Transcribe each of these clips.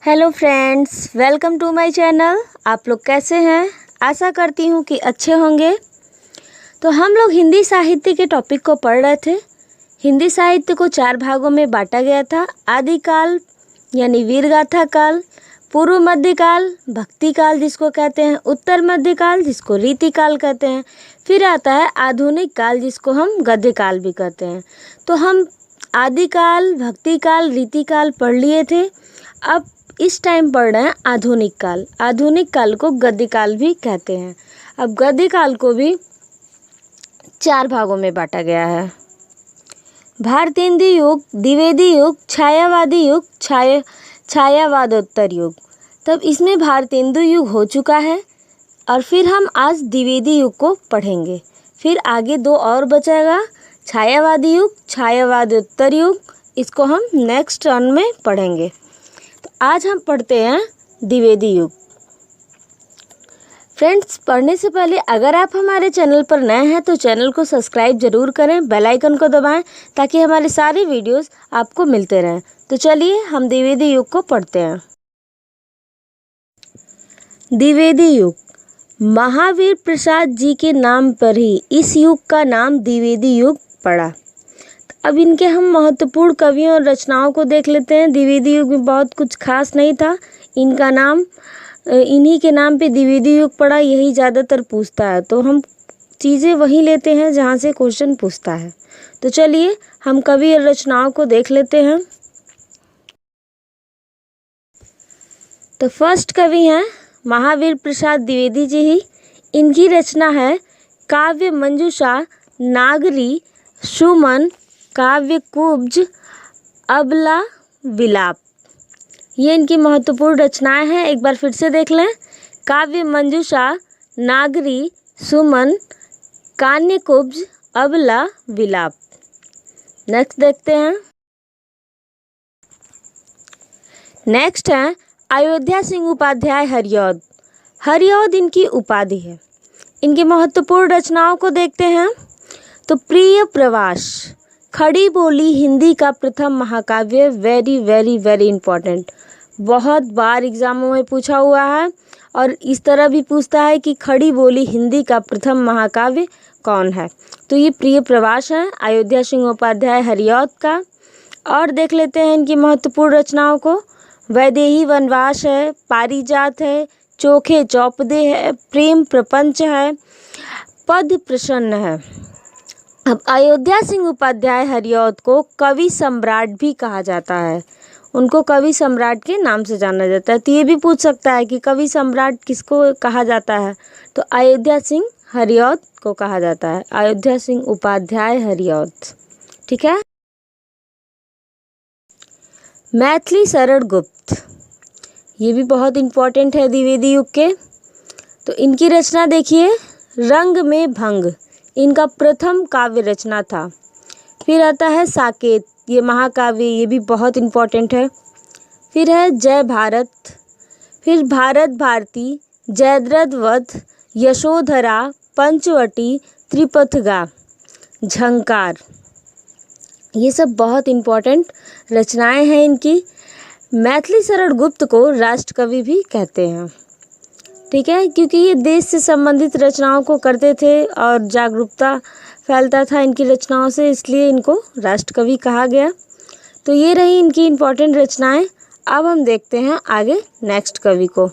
Hello friends, welcome to my channel. आप लोग कैसे हैं? आशा करती हूँ कि अच्छे होंगे। तो हम लोग हिंदी साहित्य के टॉपिक को पढ़ रहे थे। हिंदी साहित्य को 4 भागों में बांटा गया था। आदिकाल यानी वीरगाथा काल, पूर्व मध्यकाल भक्ति काल जिसको कहते हैं, उत्तर मध्यकाल जिसको रीतिकाल कहते हैं, फिर आता है आधुनिक काल जिसको हम गद्य काल भी कहते हैं। तो हम आदिकाल, भक्ति काल, रीतिकाल पढ़ लिए थे। अब इस टाइम पढ़ रहे हैं आधुनिक काल। आधुनिक काल को गद्य काल भी कहते हैं। अब गद्य काल को भी 4 भागों में बांटा गया है। भारतेंदु युग, द्विवेदी युग, छायावादी युग, छायावादोत्तर युग। तब इसमें भारतेंदु युग हो चुका है और फिर हम आज द्विवेदी युग को पढ़ेंगे। फिर आगे 2 और बचेगा, छायावादी युग, छायावादोत्तर युग। इसको हम नेक्स्ट टर्न में पढ़ेंगे। तो आज हम पढ़ते हैं द्विवेदी युग। फ्रेंड्स, पढ़ने से पहले अगर आप हमारे चैनल पर नए हैं तो चैनल को सब्सक्राइब जरूर करें, बेल आइकन को दबाएं ताकि हमारे सारे वीडियोस आपको मिलते रहें। तो चलिए हम द्विवेदी युग को पढ़ते हैं। द्विवेदी युग महावीर प्रसाद जी के नाम पर ही इस युग का नाम द्विवेदी युग पड़ा। अब इनके हम महत्वपूर्ण कवियों और रचनाओं को देख लेते हैं। द्विवेदी युग में बहुत कुछ खास नहीं था। इनका नाम इन्हीं के नाम पे द्विवेदी युग पड़ा, यही ज़्यादातर पूछता है। तो हम चीज़ें वहीं लेते हैं जहाँ से क्वेश्चन पूछता है। तो चलिए हम कवि और रचनाओं को देख लेते हैं। तो फर्स्ट कवि हैं महावीर प्रसाद द्विवेदी जी ही। इनकी रचना है काव्य मंजूषा, नागरी, सुमन, काव्य कुब्ज, अबला, विलाप। ये इनकी महत्वपूर्ण रचनाएं हैं। एक बार फिर से देख लें। काव्य मंजूषा, नागरी, सुमन, कान्य कुब्ज, अबला, विलाप। नेक्स्ट देखते हैं। नेक्स्ट है अयोध्या सिंह उपाध्याय हरिऔध। हरिऔध इनकी उपाधि है। इनकी महत्वपूर्ण रचनाओं को देखते हैं। तो प्रिय प्रवास, खड़ी बोली हिंदी का प्रथम महाकाव्य। वेरी वेरी वेरी इंपॉर्टेंट, बहुत बार एग्जामों में पूछा हुआ है और इस तरह भी पूछता है कि खड़ी बोली हिंदी का प्रथम महाकाव्य कौन है। तो ये प्रिय प्रवास है अयोध्या सिंह उपाध्याय हरिऔध का। और देख लेते हैं इनकी महत्वपूर्ण रचनाओं को। वैदेही वनवास है, पारिजात है, चोखे चौपदे है, प्रेम प्रपंच है, पद प्रसन्न है। अब अयोध्या सिंह उपाध्याय हरिऔध को कवि सम्राट भी कहा जाता है। उनको कवि सम्राट के नाम से जाना जाता है। तो ये भी पूछ सकता है कि कवि सम्राट किसको कहा जाता है। तो अयोध्या सिंह हरिऔध को कहा जाता है, अयोध्या सिंह उपाध्याय हरिऔध। ठीक है। मैथिली शरण गुप्त, ये भी बहुत इम्पोर्टेंट है द्विवेदी युग के। तो इनकी रचना देखिए, रंग में भंग इनका प्रथम काव्य रचना था। फिर आता है साकेत, ये महाकाव्य, ये भी बहुत इम्पोर्टेंट है। फिर है जय भारत, फिर भारत भारती, जयद्रथ वध, यशोधरा, पंचवटी, त्रिपथगा, झंकार। ये सब बहुत इम्पोर्टेंट रचनाएं हैं इनकी। मैथिली शरण गुप्त को राष्ट्रकवि भी कहते हैं। ठीक है, क्योंकि ये देश से संबंधित रचनाओं को करते थे और जागरूकता फैलता था इनकी रचनाओं से, इसलिए इनको राष्ट्रकवि कहा गया। तो ये रही इनकी इम्पोर्टेंट रचनाएं। अब हम देखते हैं आगे नेक्स्ट कवि को।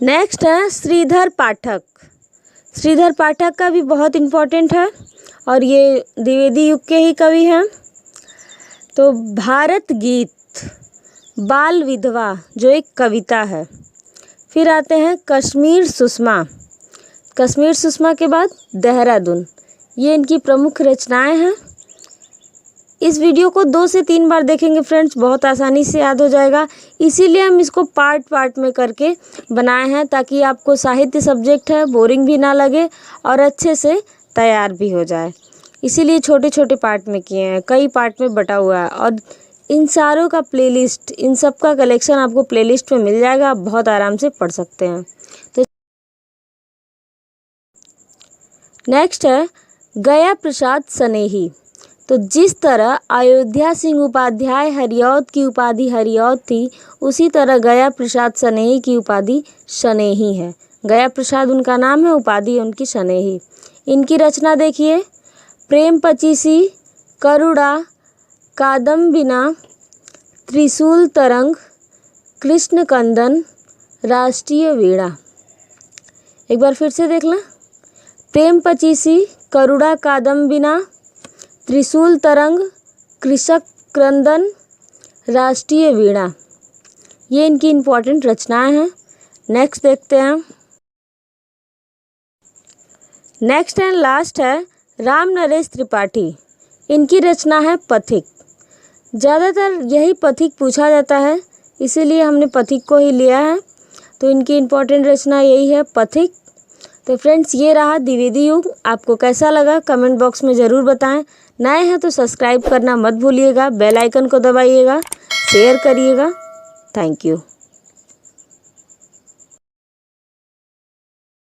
नेक्स्ट है श्रीधर पाठक। श्रीधर पाठक का भी बहुत इम्पोर्टेंट है और ये द्विवेदी युग के ही कवि हैं। तो भारत गीत, बाल विधवा जो एक कविता है। फिर आते हैं कश्मीर सुषमा। कश्मीर सुषमा के बाद देहरादून, ये इनकी प्रमुख रचनाएं हैं। इस वीडियो को 2 से 3 बार देखेंगे फ्रेंड्स, बहुत आसानी से याद हो जाएगा। इसीलिए हम इसको पार्ट पार्ट में करके बनाए हैं ताकि आपको साहित्य सब्जेक्ट है बोरिंग भी ना लगे और अच्छे से तैयार भी हो जाए। इसीलिए छोटे छोटे पार्ट में किए हैं, कई पार्ट में बटा हुआ है। और इन सारों का प्लेलिस्ट, इन सब का कलेक्शन आपको प्लेलिस्ट में मिल जाएगा, आप बहुत आराम से पढ़ सकते हैं। तो नेक्स्ट है गया प्रसाद सनेही। तो जिस तरह अयोध्या सिंह उपाध्याय हरिऔध की उपाधि हरिऔध थी, उसी तरह गया प्रसाद सनेही की उपाधि सनेही है। गया प्रसाद उनका नाम है, उपाधि उनकी सनेही। इनकी रचना देखिए, प्रेम पचीसी, करुणा, कादम्बिना, त्रिशूल तरंग, कृष्ण कंदन, राष्ट्रीय वीणा। एक बार फिर से देख लें, प्रेम पचीसी, करुणा कादम्बिना, त्रिशूल तरंग, कृषक क्रंदन, राष्ट्रीय वीणा। ये इनकी इम्पोर्टेंट रचनाएं हैं। नेक्स्ट देखते हैं। नेक्स्ट एंड लास्ट है राम नरेश त्रिपाठी। इनकी रचना है पथिक। ज़्यादातर यही पथिक पूछा जाता है, इसीलिए हमने पथिक को ही लिया है। तो इनकी इम्पोर्टेंट रचना यही है, पथिक। तो फ्रेंड्स, ये रहा द्विवेदी युग। आपको कैसा लगा कमेंट बॉक्स में ज़रूर बताएं। नए हैं तो सब्सक्राइब करना मत भूलिएगा, बेल आइकन को दबाइएगा, शेयर करिएगा। Thank you.